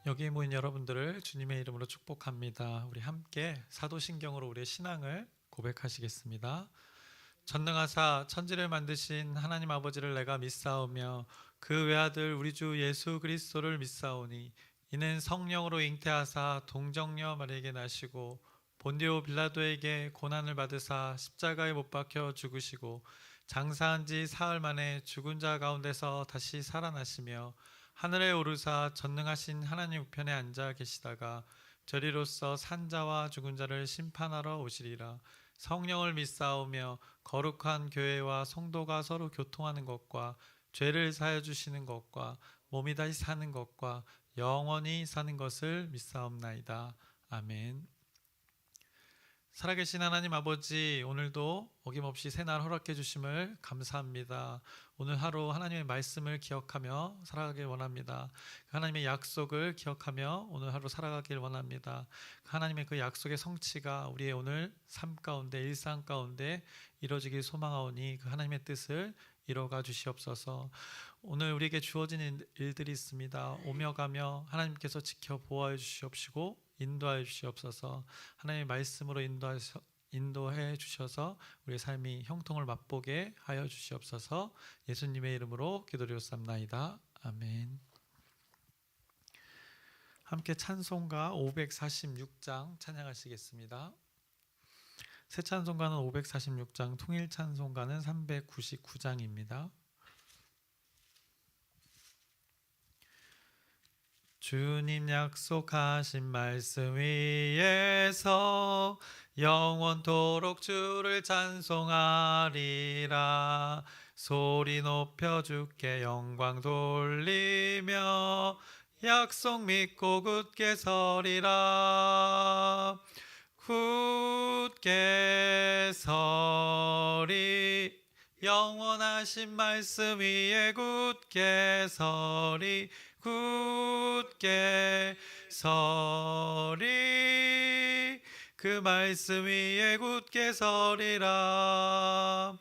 여기 모인 여러분들을 주님의 이름으로 축복합니다. 우리 함께 사도신경으로 우리의 신앙을 고백하시겠습니다. 전능하사 천지를 만드신 하나님 아버지를 내가 믿사오며 그 외아들 우리 주 예수 그리스도를 믿사오니 이는 성령으로 잉태하사 동정녀 마리에게 나시고 본디오 빌라도에게 고난을 받으사 십자가에 못 박혀 죽으시고 장사한 지 사흘 만에 죽은 자 가운데서 다시 살아나시며 하늘에 오르사 전능하신 하나님 우편에 앉아 계시다가 저리로서 산자와 죽은 자를 심판하러 오시리라. 성령을 믿사오며 거룩한 교회와 성도가 서로 교통하는 것과 죄를 사하여 주시는 것과 몸이 다시 사는 것과 영원히 사는 것을 믿사옵나이다. 아멘. 살아계신 하나님 아버지, 오늘도 어김없이 새날 허락해 주심을 감사합니다. 오늘 하루 하나님의 말씀을 기억하며 살아가길 원합니다. 하나님의 약속을 기억하며 오늘 하루 살아가길 원합니다. 하나님의 그 약속의 성취가 우리의 오늘 삶 가운데, 일상 가운데 이루어지길 소망하오니 그 하나님의 뜻을 이뤄가 주시옵소서. 오늘 우리에게 주어진 일들이 있습니다. 오며 가며 하나님께서 지켜 보호해 주시옵시고 인도하여 주시옵소서. 하나님의 말씀으로 인도해 주셔서 우리의 삶이 형통을 맛보게 하여 주시옵소서. 예수님의 이름으로 기도드렸사옵나이다. 아멘. 함께 찬송가 546장 찬양하시겠습니다. 새 찬송가는 546장, 통일 찬송가는 399장입니다. 주님 약속하신 말씀 위에서 영원토록 주를 찬송하리라. 소리 높여 주께 영광 돌리며 약속 믿고 굳게 서리라. 굳게 서리 영원하신 말씀 위에 굳게 서리. 굳게 서리 그 말씀 위에 굳게 서리라.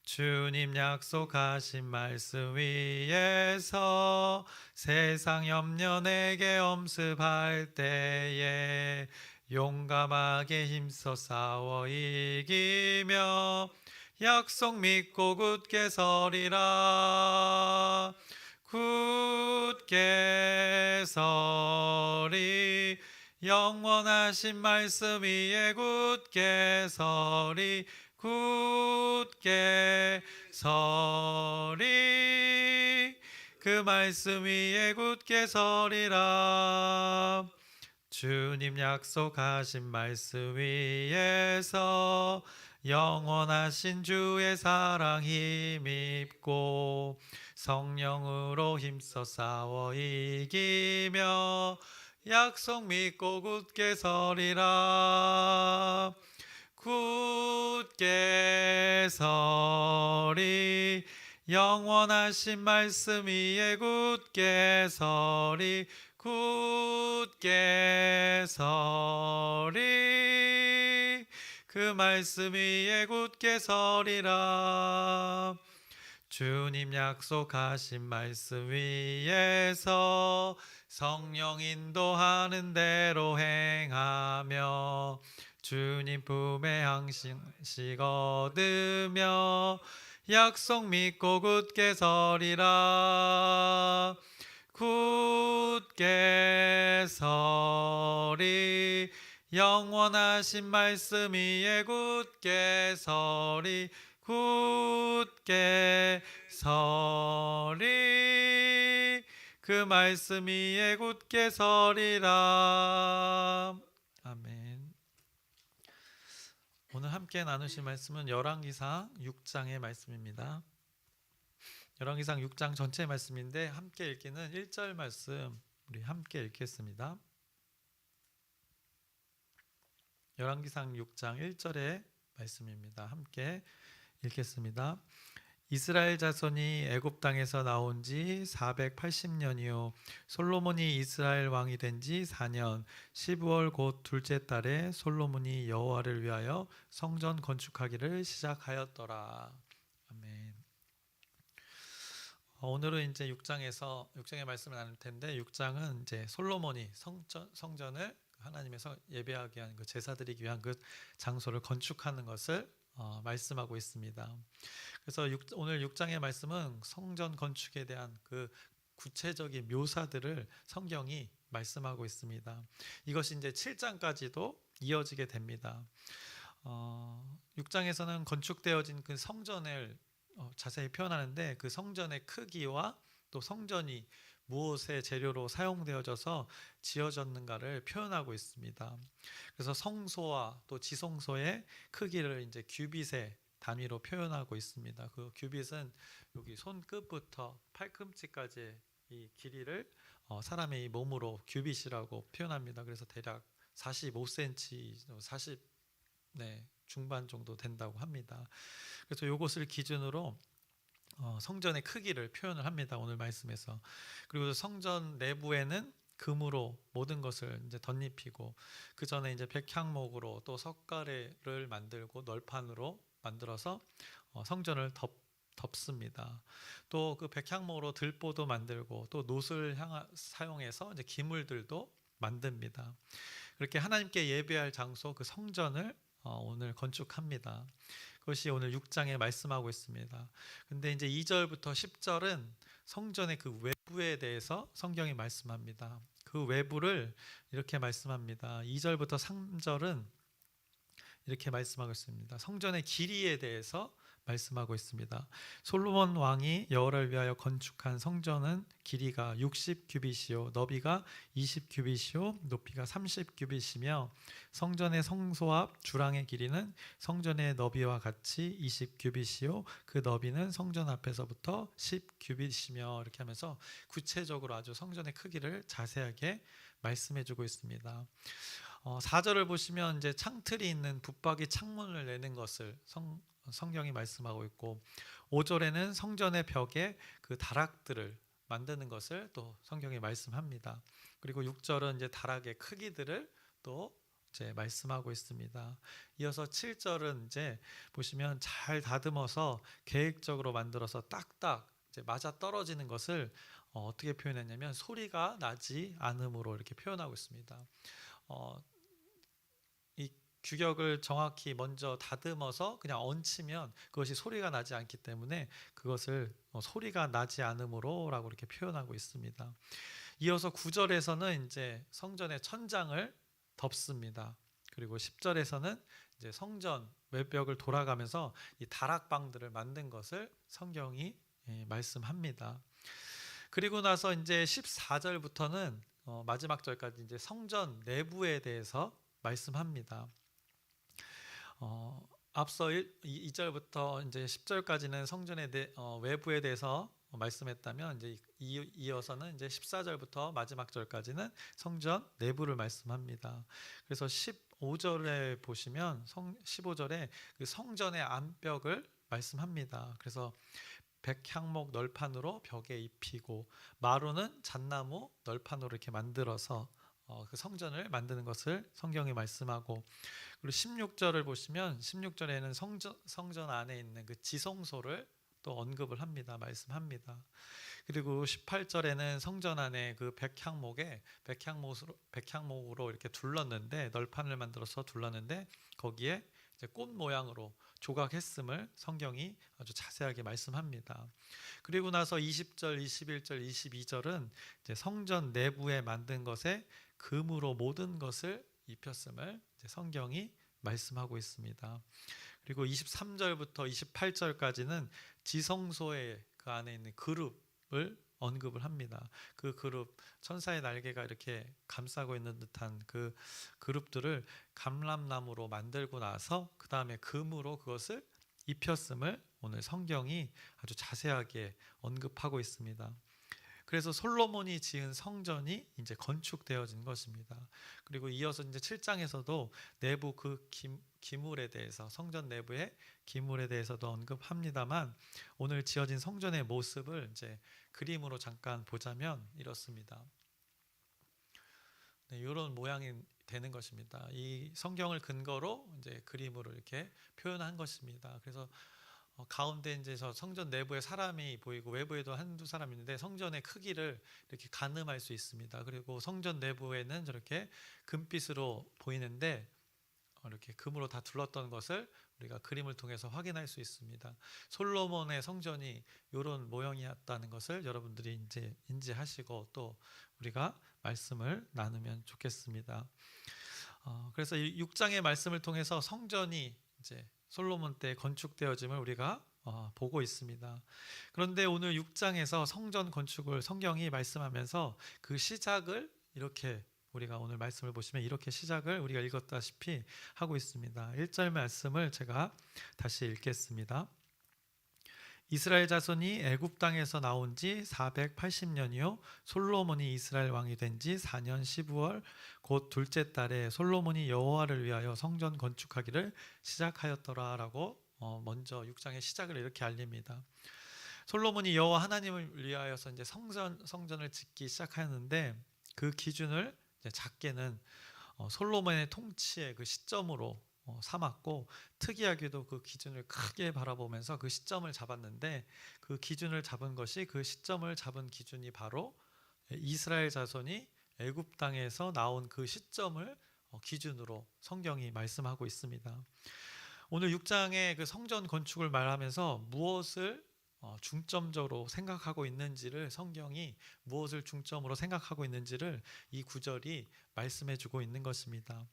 주님 약속하신 말씀 위에서 세상 염려 내게 엄습할 때에 용감하게 힘써 싸워 이기며 약속 믿고 굳게 서리라. 굳게 서리 영원하신 말씀 위에 굳게 서리. 굳게 서리 그 말씀 위에 굳게 서리라. 주님 약속하신 말씀 위에서 영원하신 주의 사랑 힘입고 성령으로 힘써 싸워 이기며 약속 믿고 굳게 서리라. 굳게 서리 영원하신 말씀 위에 굳게 서리. 굳게 서리 그 말씀 위에 굳게 서리라. 주님 약속하신 말씀 위에서 성령 인도하는 대로 행하며 주님 품에 항식 얻으며 약속 믿고 굳게 서리라. 굳게 서리 영원하신 말씀 위에 굳게 서리. 굳게 서리 그 말씀 위에 굳게 서리라. 아멘. 오늘 함께 나누실 말씀은 열왕기상 6장의 말씀입니다. 열왕기상 6장 전체 말씀인데 함께 읽기는 1절 말씀 우리 함께 읽겠습니다. 열왕기상 6장 1절의 말씀입니다. 함께 읽겠습니다. 이스라엘 자손이 애굽 땅에서 나온 지 480년이요 솔로몬이 이스라엘 왕이 된 지 4년 12월 곧 둘째 달에 솔로몬이 여호와를 위하여 성전 건축하기를 시작하였더라. 아멘. 오늘은 이제 6장의 말씀을 나눌 텐데 6장은 이제 솔로몬이 성전을 하나님의 예배하기 위한 그 제사 드리기 위한 그 장소를 건축하는 것을 말씀하고 있습니다. 그래서 오늘 6장의 말씀은 성전 건축에 대한 그 구체적인 묘사들을 성경이 말씀하고 있습니다. 이것이 이제 7장까지도 이어지게 됩니다. 6장에서는 건축되어진 그 성전을 자세히 표현하는데 그 성전의 크기와 또 성전이 무엇의 재료로 사용되어져서 지어졌는가를 표현하고 있습니다. 그래서 성소와 또 지성소의 크기를 이제 규빗의 단위로 표현하고 있습니다. 그 규빗은 여기 손끝부터 팔꿈치까지의 이 길이를 사람의 이 몸으로 규빗이라고 표현합니다. 그래서 대략 45cm, 40 중반 정도 된다고 합니다. 그래서 이것을 기준으로 성전의 크기를 표현을 합니다. 오늘 말씀에서. 그리고 성전 내부에는 금으로 모든 것을 이제 덧입히고 그 전에 이제 백향목으로 또 석가래를 만들고 널판으로 만들어서 성전을 덮습니다. 또 그 백향목으로 들보도 만들고 또 놋을 사용해서 이제 기물들도 만듭니다. 그렇게 하나님께 예배할 장소 그 성전을 오늘 건축합니다. 그것이 오늘 6장에 말씀하고 있습니다. 근데 이제 2절부터 10절은 성전의 그 외부에 대해서 성경이 말씀합니다. 그 외부를 이렇게 말씀합니다. 2절부터 3절은 이렇게 말씀하고 있습니다. 성전의 길이에 대해서 말씀하고 있습니다. 솔로몬 왕이 여호와를 위하여 건축한 성전은 길이가 60규빗이요 너비가 20규빗이요 높이가 30규빗이며 성전의 성소 앞 주랑의 길이는 성전의 너비와 같이 20규빗이요 그 너비는 성전 앞에서부터 10규빗이며 이렇게 하면서 구체적으로 아주 성전의 크기를 자세하게 말씀해주고 있습니다. 4절을 보시면 이제 창틀이 있는 붙박이 창문을 내는 것을 성경이 말씀하고 있고 5절에는 성전의 벽에 그 다락들을 만드는 것을 또 성경이 말씀합니다. 그리고 6절은 이제 다락의 크기들을 또 이제 말씀하고 있습니다. 이어서 7절은 이제 보시면 잘 다듬어서 계획적으로 만들어서 딱딱 이제 맞아 떨어지는 것을 어떻게 표현했냐면 소리가 나지 않음으로 이렇게 표현하고 있습니다. 이 규격을 정확히 먼저 다듬어서 그냥 얹히면 그것이 소리가 나지 않기 때문에 그것을 소리가 나지 않음으로라고 이렇게 표현하고 있습니다. 이어서 9절에서는 이제 성전의 천장을 덮습니다. 그리고 10절에서는 이제 성전 외벽을 돌아가면서 이 다락방들을 만든 것을 성경이 말씀합니다. 그리고 나서 이제 14절부터는 마지막 절까지 이제 성전 내부에 대해서 말씀합니다. 앞서 2절부터 이제 10절까지는 성전의 외부에 대해서 말씀했다면 이제 이어서는 이제 14절부터 마지막 절까지는 성전 내부를 말씀합니다. 그래서 15절에 보시면 15절에 그 성전의 안벽을 말씀합니다. 그래서 백향목 널판으로 벽에 입히고 마루는 잣나무 널판으로 이렇게 만들어서 그 성전을 만드는 것을 성경이 말씀하고 그리고 16절을 보시면 16절에는 성전 안에 있는 그 지성소를 또 언급을 합니다. 말씀합니다. 그리고 18절에는 성전 안에 그 백향목으로 이렇게 둘렀는데 널판을 만들어서 둘렀는데 거기에 이제 꽃 모양으로 조각했음을 성경이 아주 자세하게 말씀합니다. 그리고 나서 20절, 21절, 22절은 이제 성전 내부에 만든 것에 금으로 모든 것을 입혔음을 이제 성경이 말씀하고 있습니다. 그리고 23절부터 28절까지는 지성소의 그 안에 있는 그룹을 언급을 합니다. 그 그룹 천사의 날개가 이렇게 감싸고 있는 듯한 그 그룹들을 감람나무로 만들고 나서 그 다음에 금으로 그것을 입혔음을 오늘 성경이 아주 자세하게 언급하고 있습니다. 그래서 솔로몬이 지은 성전이 이제 건축되어진 것입니다. 그리고 이어서 이제 7장에서도 내부 그 기물에 대해서 성전 내부의 기물에 대해서도 언급합니다만 오늘 지어진 성전의 모습을 이제 그림으로 잠깐 보자면 이렇습니다. 이런 모양이 되는 것입니다. 이 성경을 근거로 이제 그림으로 이렇게 표현한 것입니다. 그래서 가운데 이제 저 성전 내부에 사람이 보이고 외부에도 한두 사람 있는데 성전의 크기를 이렇게 가늠할 수 있습니다. 그리고 성전 내부에는 저렇게 금빛으로 보이는데 이렇게 금으로 다 둘렀던 것을 우리가 그림을 통해서 확인할 수 있습니다. 솔로몬의 성전이 이런 모형이었다는 것을 여러분들이 이제 인지하시고 또 우리가 말씀을 나누면 좋겠습니다. 그래서 이 6장의 말씀을 통해서 성전이 이제 솔로몬 때 건축되어짐을 우리가 보고 있습니다. 그런데 오늘 6장에서 성전 건축을 성경이 말씀하면서 그 시작을 이렇게 우리가 오늘 말씀을 보시면 이렇게 시작을 우리가 읽었다시피 하고 있습니다. 1절 말씀을 제가 다시 읽겠습니다. 이스라엘 자손이 애굽 땅에서 나온 지 480년이요 솔로몬이 이스라엘 왕이 된 지 4년 12월 곧 둘째 달에 솔로몬이 여호와를 위하여 성전 건축하기를 시작하였더라라고 먼저 6장의 시작을 이렇게 알립니다. 솔로몬이 여호와 하나님을 위하여서 이제 성전을 짓기 시작하였는데 그 기준을 이제 작게는 솔로몬의 통치의 그 시점으로 삼았고 특이하게도 그 기준을 크게 바라보면서 그 시점을 잡았는데 그 기준을 잡은 것이 그 시점을 잡은 기준이 바로 이스라엘 자손이 애굽 땅에서 나온 그 시점을 기준으로 성경이 말씀하고 있습니다. 오늘 6장의 그 성전 건축을 말하면서 무엇을 중점적으로 생각하고 있는지를 성경이 무엇을 중점으로 생각하고 있는지를 이 구절이 말씀해주고 있는 것입니다.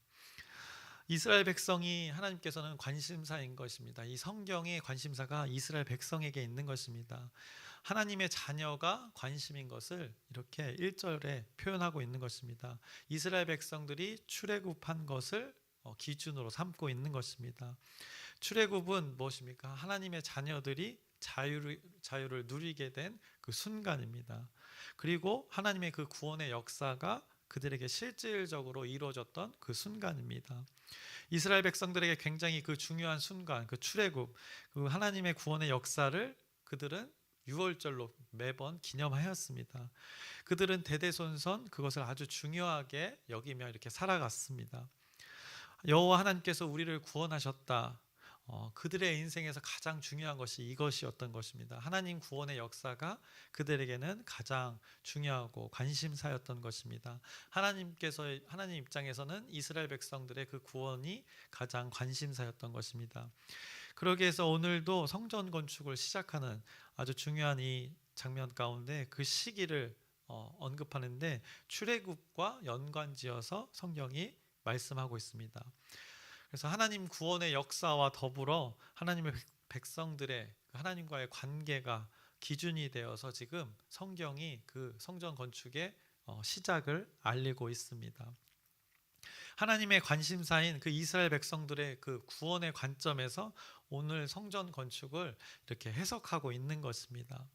이스라엘 백성이 하나님께서는 관심사인 것입니다. 이 성경의 관심사가 이스라엘 백성에게 있는 것입니다. 하나님의 자녀가 관심인 것을 이렇게 1절에 표현하고 있는 것입니다. 이스라엘 백성들이 출애굽한 것을 기준으로 삼고 있는 것입니다. 출애굽은 무엇입니까? 하나님의 자녀들이 자유를 누리게 된 그 순간입니다. 그리고 하나님의 그 구원의 역사가 그들에게 실질적으로 이루어졌던 그 순간입니다. 이스라엘 백성들에게 굉장히 그 중요한 순간, 그 출애굽, 그 하나님의 구원의 역사를 그들은 유월절로 매번 기념하였습니다. 그들은 대대손손 그것을 아주 중요하게 여기며 이렇게 살아갔습니다. 여호와 하나님께서 우리를 구원하셨다. 그들의 인생에서 가장 중요한 것이 이것이었던 것입니다. 하나님 구원의 역사가 그들에게는 가장 중요하고 관심사였던 것입니다. 하나님 입장에서는 이스라엘 백성들의 그 구원이 가장 관심사였던 것입니다. 그러기 위해서 오늘도 성전 건축을 시작하는 아주 중요한 이 장면 가운데 그 시기를 언급하는데 출애굽과 연관지어서 성경이 말씀하고 있습니다. 그래서 하나님 구원의 역사와 더불어 하나님의 백성들의 하나님과의 관계가 기준이 되어서 지금 성경이 그 성전 건축의 시작을 알리고 있습니다. 하나님의 관심사인 그 이스라엘 백성들의 그 구원의 관점에서 오늘 성전 건축을 이렇게 해석하고 있는 것입니다.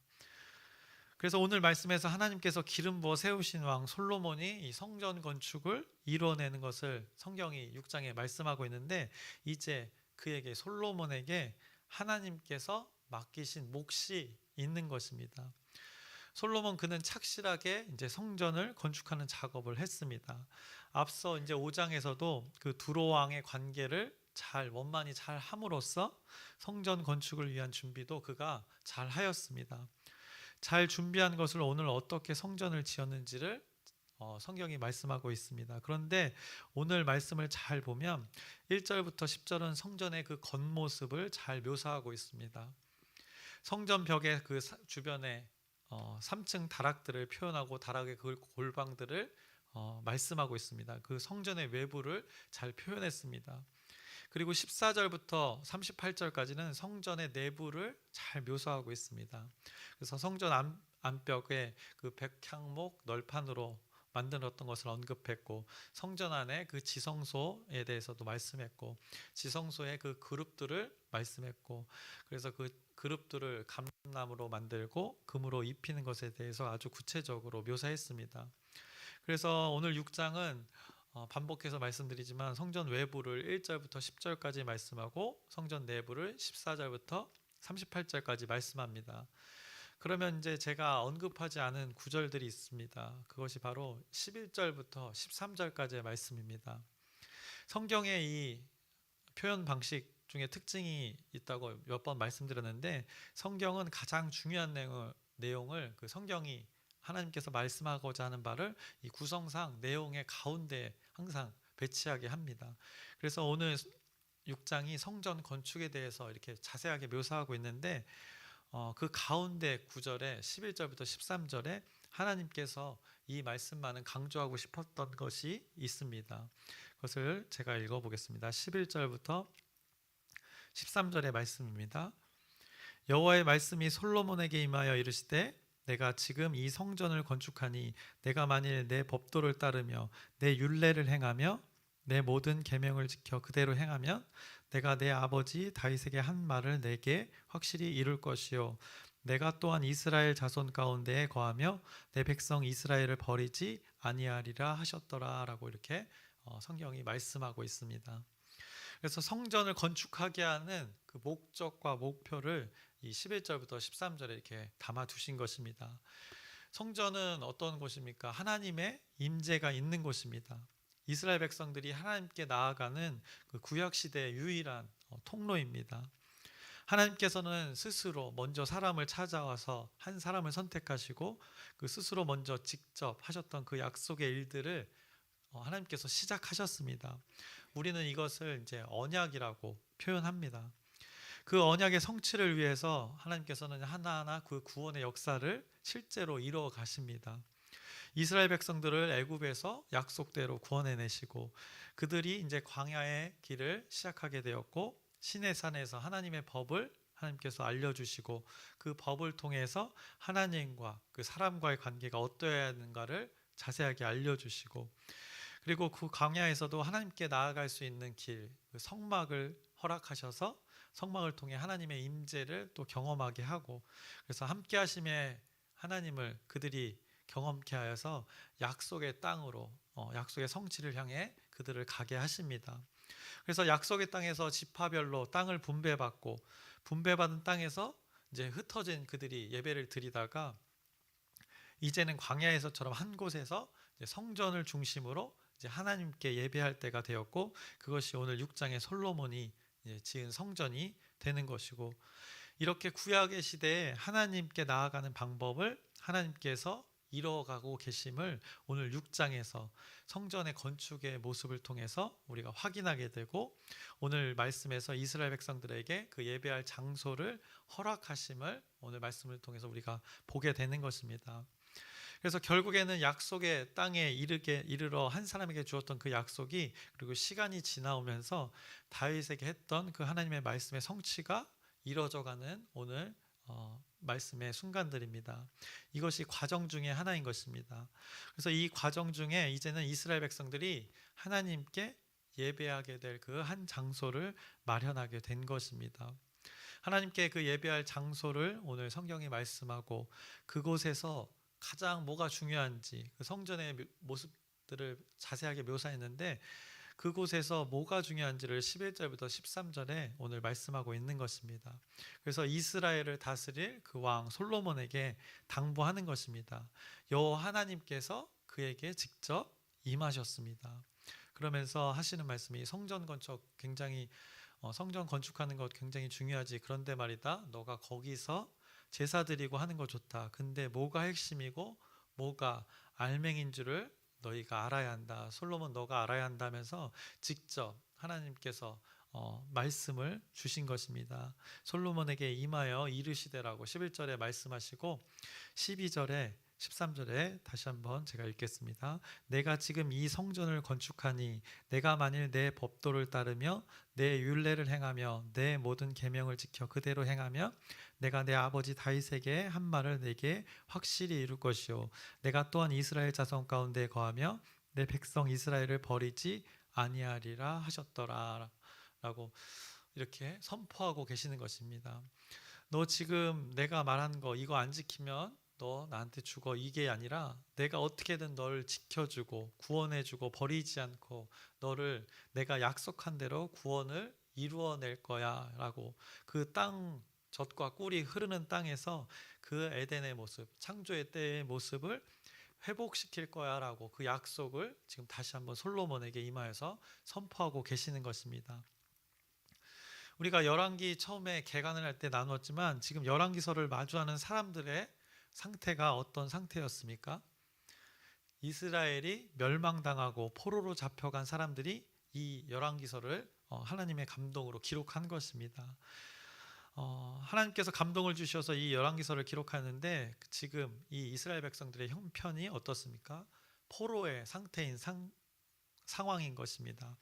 그래서 오늘 말씀에서 하나님께서 기름 부어 세우신 왕 솔로몬이 이 성전 건축을 이루어내는 것을 성경이 6장에 말씀하고 있는데 이제 그에게 솔로몬에게 하나님께서 맡기신 몫이 있는 것입니다. 솔로몬 그는 착실하게 이제 성전을 건축하는 작업을 했습니다. 앞서 이제 5장에서도 그 두로 왕의 관계를 원만히 잘 함으로써 성전 건축을 위한 준비도 그가 잘 하였습니다. 잘 준비한 것을 오늘 어떻게 성전을 지었는지를 성경이 말씀하고 있습니다. 그런데 오늘 말씀을 잘 보면 1절부터 10절은 성전의 그 겉모습을 잘 묘사하고 있습니다. 성전 벽의 그 주변에 3층 다락들을 표현하고 다락의 그 골방들을 말씀하고 있습니다. 그 성전의 외부를 잘 표현했습니다. 그리고 14절부터 38절까지는 성전의 내부를 잘 묘사하고 있습니다. 그래서 성전 안벽에 그 백향목 널판으로 만들었던 것을 언급했고 성전 안에 그 지성소에 대해서도 말씀했고 지성소의 그 그룹들을 말씀했고 그래서 그 그룹들을 감나무로 만들고 금으로 입히는 것에 대해서 아주 구체적으로 묘사했습니다. 그래서 오늘 6장은 반복해서 말씀드리지만 성전 외부를 1절부터 10절까지 말씀하고 성전 내부를 14절부터 38절까지 말씀합니다. 그러면 이제 제가 언급하지 않은 구절들이 있습니다. 그것이 바로 11절부터 13절까지의 말씀입니다. 성경의 이 표현 방식 중에 특징이 있다고 몇 번 말씀드렸는데, 성경은 가장 중요한 내용을 그 성경이 하나님께서 말씀하고자 하는 바를 이 구성상 내용의 가운데 항상 배치하게 합니다. 그래서 오늘 6장이 성전 건축에 대해서 이렇게 자세하게 묘사하고 있는데, 그 가운데 9절에 11절부터 13절에 하나님께서 이 말씀만은 강조하고 싶었던 것이 있습니다. 그것을 제가 읽어보겠습니다. 11절부터 13절의 말씀입니다. 여호와의 말씀이 솔로몬에게 임하여 이르시되, 내가 지금 이 성전을 건축하니 내가 만일 내 법도를 따르며 내 율례를 행하며 내 모든 계명을 지켜 그대로 행하면 내가 내 아버지 다윗에게 한 말을 내게 확실히 이룰 것이요, 내가 또한 이스라엘 자손 가운데에 거하며 내 백성 이스라엘을 버리지 아니하리라 하셨더라 라고 이렇게 성경이 말씀하고 있습니다. 그래서 성전을 건축하게 하는 그 목적과 목표를 이 11절부터 13절에 이렇게 담아 두신 것입니다. 성전은 어떤 곳입니까? 하나님의 임재가 있는 곳입니다. 이스라엘 백성들이 하나님께 나아가는 그 구약 시대의 유일한 통로입니다. 하나님께서는 스스로 먼저 사람을 찾아와서 한 사람을 선택하시고 그 스스로 먼저 직접 하셨던 그 약속의 일들을 하나님께서 시작하셨습니다. 우리는 이것을 이제 언약이라고 표현합니다. 그 언약의 성취를 위해서 하나님께서는 하나하나 그 구원의 역사를 실제로 이루어 가십니다. 이스라엘 백성들을 애굽에서 약속대로 구원해내시고 그들이 이제 광야의 길을 시작하게 되었고, 시내산에서 하나님의 법을 하나님께서 알려주시고 그 법을 통해서 하나님과 그 사람과의 관계가 어떠해야 하는가를 자세하게 알려주시고, 그리고 그 광야에서도 하나님께 나아갈 수 있는 길, 그 성막을 허락하셔서 성막을 통해 하나님의 임재를 또 경험하게 하고, 그래서 함께 하심의 하나님을 그들이 경험케 하여서 약속의 땅으로 약속의 성취를 향해 그들을 가게 하십니다. 그래서 약속의 땅에서 지파별로 땅을 분배받고, 분배받은 땅에서 이제 흩어진 그들이 예배를 드리다가 이제는 광야에서처럼 한 곳에서 성전을 중심으로 이제 하나님께 예배할 때가 되었고, 그것이 오늘 6장의 솔로몬이 지은 성전이 되는 것이고, 이렇게 구약의 시대에 하나님께 나아가는 방법을 하나님께서 이뤄가고 계심을 오늘 6장에서 성전의 건축의 모습을 통해서 우리가 확인하게 되고, 오늘 말씀에서 이스라엘 백성들에게 그 예배할 장소를 허락하심을 오늘 말씀을 통해서 우리가 보게 되는 것입니다. 그래서 결국에는 약속의 땅에 이르러 한 사람에게 주었던 그 약속이, 그리고 시간이 지나오면서 다윗에게 했던 그 하나님의 말씀의 성취가 이뤄져가는 오늘 말씀의 순간들입니다. 이것이 과정 중에 하나인 것입니다. 그래서 이 과정 중에 이제는 이스라엘 백성들이 하나님께 예배하게 될 그 한 장소를 마련하게 된 것입니다. 하나님께 그 예배할 장소를 오늘 성경이 말씀하고, 그곳에서 가장 뭐가 중요한지 그 성전의 모습들을 자세하게 묘사했는데, 그곳에서 뭐가 중요한지를 11절부터 13절에 오늘 말씀하고 있는 것입니다. 그래서 이스라엘을 다스릴 그 왕 솔로몬에게 당부하는 것입니다. 여호와 하나님께서 그에게 직접 임하셨습니다. 그러면서 하시는 말씀이, 성전 건축하는 것 굉장히 중요하지. 그런데 말이다, 너가 거기서 제사 드리고 하는 거 좋다. 근데 뭐가 핵심이고 뭐가 알맹인 줄을 너희가 알아야 한다. 솔로몬 너가 알아야 한다면서 직접 하나님께서 말씀을 주신 것입니다. 솔로몬에게 임하여 이르시되라고 11절에 말씀하시고, 12절에 13절에 다시 한번 제가 읽겠습니다. 내가 지금 이 성전을 건축하니 내가 만일 내 법도를 따르며 내 율례를 행하며 내 모든 계명을 지켜 그대로 행하며 내가 내 아버지 다윗에게 한 말을 내게 확실히 이룰 것이요, 내가 또한 이스라엘 자손 가운데 거하며 내 백성 이스라엘을 버리지 아니하리라 하셨더라 라고 이렇게 선포하고 계시는 것입니다. 너 지금 내가 말한 거 이거 안 지키면 너 나한테 죽어, 이게 아니라 내가 어떻게든 너를 지켜주고 구원해주고 버리지 않고 너를 내가 약속한 대로 구원을 이루어낼 거야 라고, 그 땅 젖과 꿀이 흐르는 땅에서 그 에덴의 모습, 창조의 때의 모습을 회복시킬 거야 라고 그 약속을 지금 다시 한번 솔로몬에게 임하여서 선포하고 계시는 것입니다. 우리가 열왕기 처음에 개간을 할 때 나누었지만 지금 열왕기서를 마주하는 사람들의 상태가 어떤 상태였습니까? 이스라엘이 멸망당하고 포로로 잡혀간 사람들이 이 열왕기서를 하나님의 감동으로 기록한 것입니다. 하나님께서 감동을 주셔서 이 열왕기서를 기록하는데 지금 이 이스라엘 백성들의 형편이 어떻습니까? 포로의 상태인 상황인 것입니다.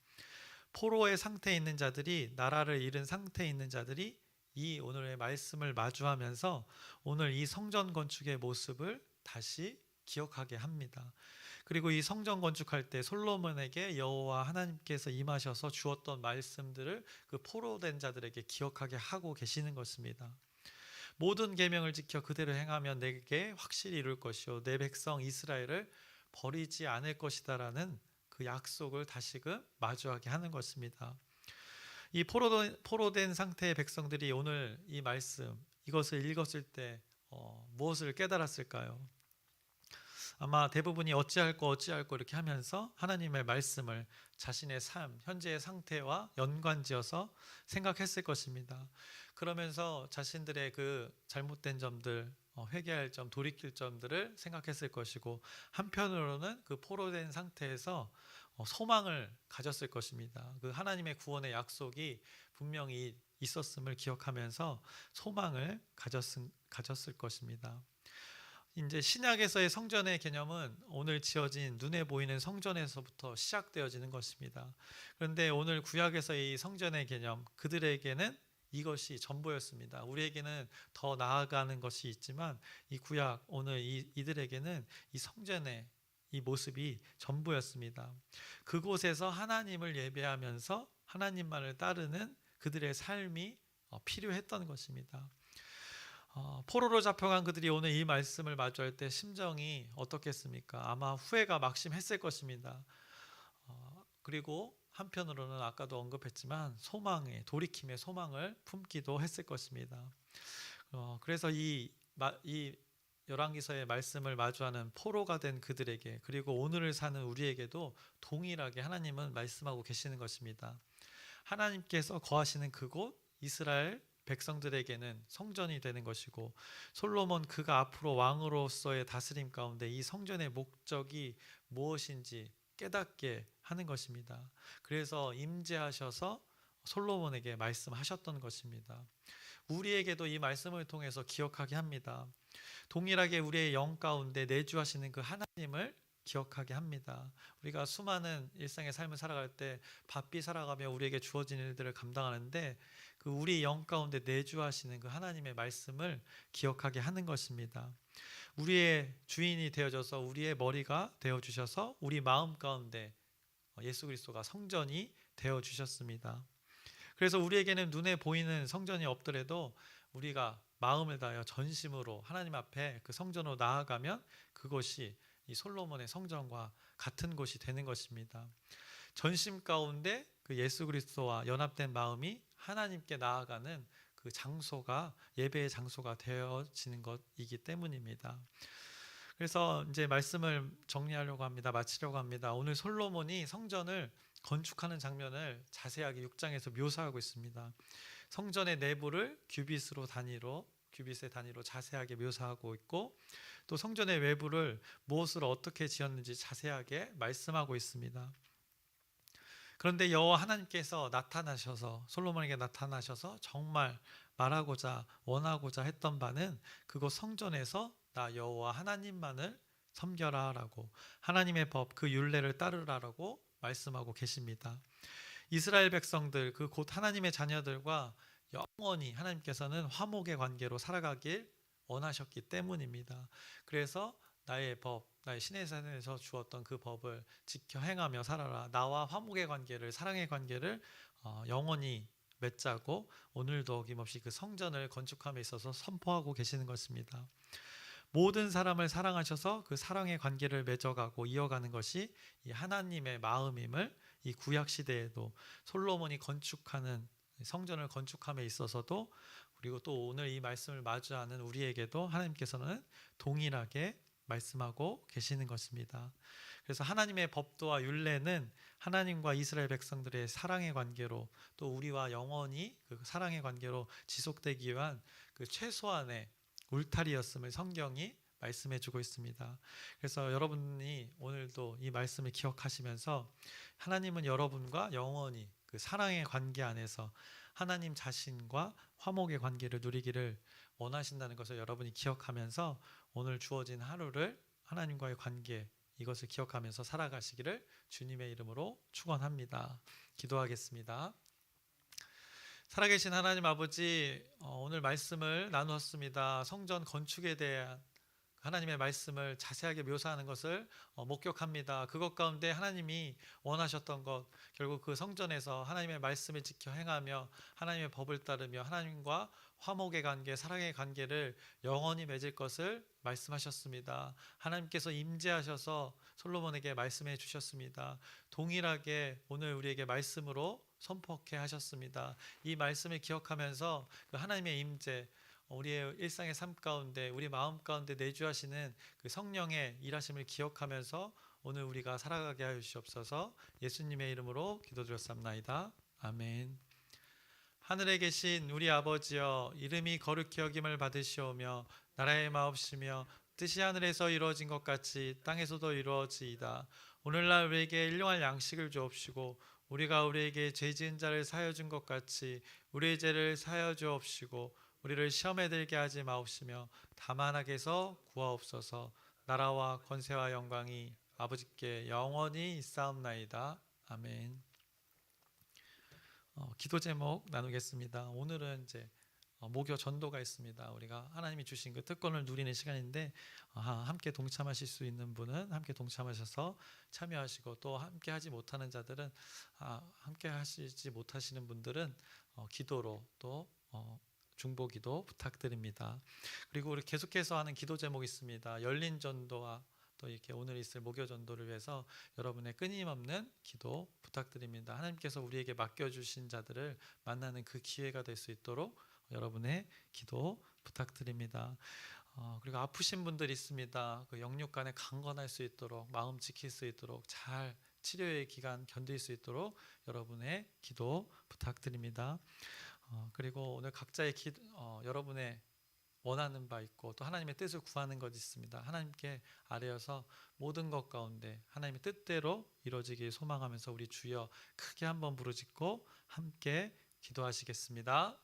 포로의 상태에 있는 자들이, 나라를 잃은 상태에 있는 자들이 이 오늘의 말씀을 마주하면서 오늘 이 성전 건축의 모습을 다시 기억하게 합니다. 그리고 이 성전 건축할 때 솔로몬에게 여호와 하나님께서 임하셔서 주었던 말씀들을 그 포로된 자들에게 기억하게 하고 계시는 것입니다. 모든 계명을 지켜 그대로 행하면 내게 확실히 이룰 것이요 내 백성 이스라엘을 버리지 않을 것이다라는 그 약속을 다시금 마주하게 하는 것입니다. 이 포로된 상태의 백성들이 오늘 이 말씀, 이것을 읽었을 때 무엇을 깨달았을까요? 아마 대부분이 어찌할 거 이렇게 하면서 하나님의 말씀을 자신의 삶, 현재의 상태와 연관지어서 생각했을 것입니다. 그러면서 자신들의 그 잘못된 점들, 회개할 점, 돌이킬 점들을 생각했을 것이고, 한편으로는 그 포로된 상태에서 소망을 가졌을 것입니다. 그 하나님의 구원의 약속이 분명히 있었음을 기억하면서 소망을 가졌을 것입니다. 이제 신약에서의 성전의 개념은 오늘 지어진 눈에 보이는 성전에서부터 시작되어지는 것입니다. 그런데 오늘 구약에서의 이 성전의 개념, 그들에게는 이것이 전부였습니다. 우리에게는 더 나아가는 것이 있지만 이 구약, 오늘 이들에게는 이 성전의 이 모습이 전부였습니다. 그곳에서 하나님을 예배하면서 하나님만을 따르는 그들의 삶이 필요했던 것입니다. 포로로 잡혀간 그들이 오늘 이 말씀을 마주할 때 심정이 어떻겠습니까? 아마 후회가 막심했을 것입니다. 그리고 한편으로는 아까도 언급했지만 돌이킴의 소망을 품기도 했을 것입니다. 그래서 이 열왕기서의 말씀을 마주하는 포로가 된 그들에게, 그리고 오늘을 사는 우리에게도 동일하게 하나님은 말씀하고 계시는 것입니다. 하나님께서 거하시는 그곳 이스라엘 백성들에게는 성전이 되는 것이고, 솔로몬 그가 앞으로 왕으로서의 다스림 가운데 이 성전의 목적이 무엇인지 깨닫게 하는 것입니다. 그래서 임재하셔서 솔로몬에게 말씀하셨던 것입니다. 우리에게도 이 말씀을 통해서 기억하게 합니다. 동일하게 우리의 영 가운데 내주하시는 그 하나님을 기억하게 합니다. 우리가 수많은 일상의 삶을 살아갈 때 바삐 살아가며 우리에게 주어진 일들을 감당하는데 그 우리 영 가운데 내주하시는 그 하나님의 말씀을 기억하게 하는 것입니다. 우리의 주인이 되어져서 우리의 머리가 되어주셔서 우리 마음 가운데 예수 그리스도가 성전이 되어주셨습니다. 그래서 우리에게는 눈에 보이는 성전이 없더라도 우리가 마음을 다하여 전심으로 하나님 앞에 그 성전으로 나아가면 그것이 이 솔로몬의 성전과 같은 곳이 되는 것입니다. 전심 가운데 그 예수 그리스도와 연합된 마음이 하나님께 나아가는 그 장소가 예배의 장소가 되어지는 것이기 때문입니다. 그래서 이제 말씀을 정리하려고 합니다. 마치려고 합니다. 오늘 솔로몬이 성전을 건축하는 장면을 자세하게 6장에서 묘사하고 있습니다. 성전의 내부를 큐빗의 단위로 자세하게 묘사하고 있고, 또 성전의 외부를 무엇으로 어떻게 지었는지 자세하게 말씀하고 있습니다. 그런데 여호와 하나님께서 솔로몬에게 나타나셔서 정말 원하고자 했던 바는 그곳 성전에서 나 여호와 하나님만을 섬겨라라고, 하나님의 법 그 율례를 따르라라고 말씀하고 계십니다. 이스라엘 백성들 그 곧 하나님의 자녀들과 영원히 하나님께서는 화목의 관계로 살아가길 원하셨기 때문입니다. 그래서 나의 신의 산에서 주었던 그 법을 지켜 행하며 살아라. 나와 화목의 관계를, 사랑의 관계를 영원히 맺자고 오늘도 어김없이 그 성전을 건축함에 있어서 선포하고 계시는 것입니다. 모든 사람을 사랑하셔서 그 사랑의 관계를 맺어가고 이어가는 것이 이 하나님의 마음임을 이 구약 시대에도 솔로몬이 건축하는 성전을 건축함에 있어서도, 그리고 또 오늘 이 말씀을 마주하는 우리에게도 하나님께서는 동일하게 말씀하고 계시는 것입니다. 그래서 하나님의 법도와 율례는 하나님과 이스라엘 백성들의 사랑의 관계로, 또 우리와 영원히 그 사랑의 관계로 지속되기 위한 그 최소한의 울타리였음을 성경이 말씀해 주고 있습니다. 그래서 여러분이 오늘도 이 말씀을 기억하시면서 하나님은 여러분과 영원히 그 사랑의 관계 안에서 하나님 자신과 화목의 관계를 누리기를 원하신다는 것을 여러분이 기억하면서 오늘 주어진 하루를 하나님과의 관계, 이것을 기억하면서 살아가시기를 주님의 이름으로 축원합니다. 기도하겠습니다. 살아계신 하나님 아버지, 오늘 말씀을 나누었습니다. 성전 건축에 대한 하나님의 말씀을 자세하게 묘사하는 것을 목격합니다. 그것 가운데 하나님이 원하셨던 것, 결국 그 성전에서 하나님의 말씀을 지켜 행하며 하나님의 법을 따르며 하나님과 화목의 관계, 사랑의 관계를 영원히 맺을 것을 말씀하셨습니다. 하나님께서 임재하셔서 솔로몬에게 말씀해 주셨습니다. 동일하게 오늘 우리에게 말씀으로 선포케 하셨습니다. 이 말씀을 기억하면서 그 하나님의 임재, 우리의 일상의 삶 가운데 우리 마음 가운데 내주하시는 그 성령의 일하심을 기억하면서 오늘 우리가 살아가게 하여 주시옵소서. 예수님의 이름으로 기도드렸사옵나이다. 아멘. 하늘에 계신 우리 아버지여, 이름이 거룩히 여김을 받으시오며 나라의 마옵시며 뜻이 하늘에서 이루어진 것 같이 땅에서도 이루어지이다. 오늘날 우리에게 일용할 양식을 주옵시고 우리가 우리에게 죄 지은 자를 사하여 준 것 같이 우리의 죄를 사하여 주옵시고 우리를 시험에 들게 하지 마옵시며 다만 악에서 구하옵소서. 나라와 권세와 영광이 아버지께 영원히 있사옵나이다. 아멘. 기도 제목 나누겠습니다. 오늘은 이제 목요 전도가 있습니다. 우리가 하나님이 주신 그 특권을 누리는 시간인데 함께 동참하실 수 있는 분은 함께 동참하셔서 참여하시고, 또 함께 하지 못하는 자들은 함께 하시지 못하시는 분들은 기도로 또 중보기도 부탁드립니다. 그리고 우리 계속해서 하는 기도 제목이 있습니다. 열린 전도와 또 이렇게 오늘 있을 목요 전도를 위해서 여러분의 끊임없는 기도 부탁드립니다. 하나님께서 우리에게 맡겨주신 자들을 만나는 그 기회가 될 수 있도록 여러분의 기도 부탁드립니다. 그리고 아프신 분들 있습니다. 그 영육간에 강건할 수 있도록, 마음 지킬 수 있도록, 잘 치료의 기간 견딜 수 있도록 여러분의 기도 부탁드립니다. 그리고 오늘 각자의 여러분의 원하는 바 있고 또 하나님의 뜻을 구하는 것이 있습니다. 하나님께 아뢰어서 모든 것 가운데 하나님의 뜻대로 이루어지길 소망하면서 우리 주여 크게 한번 부르짖고 함께 기도하시겠습니다.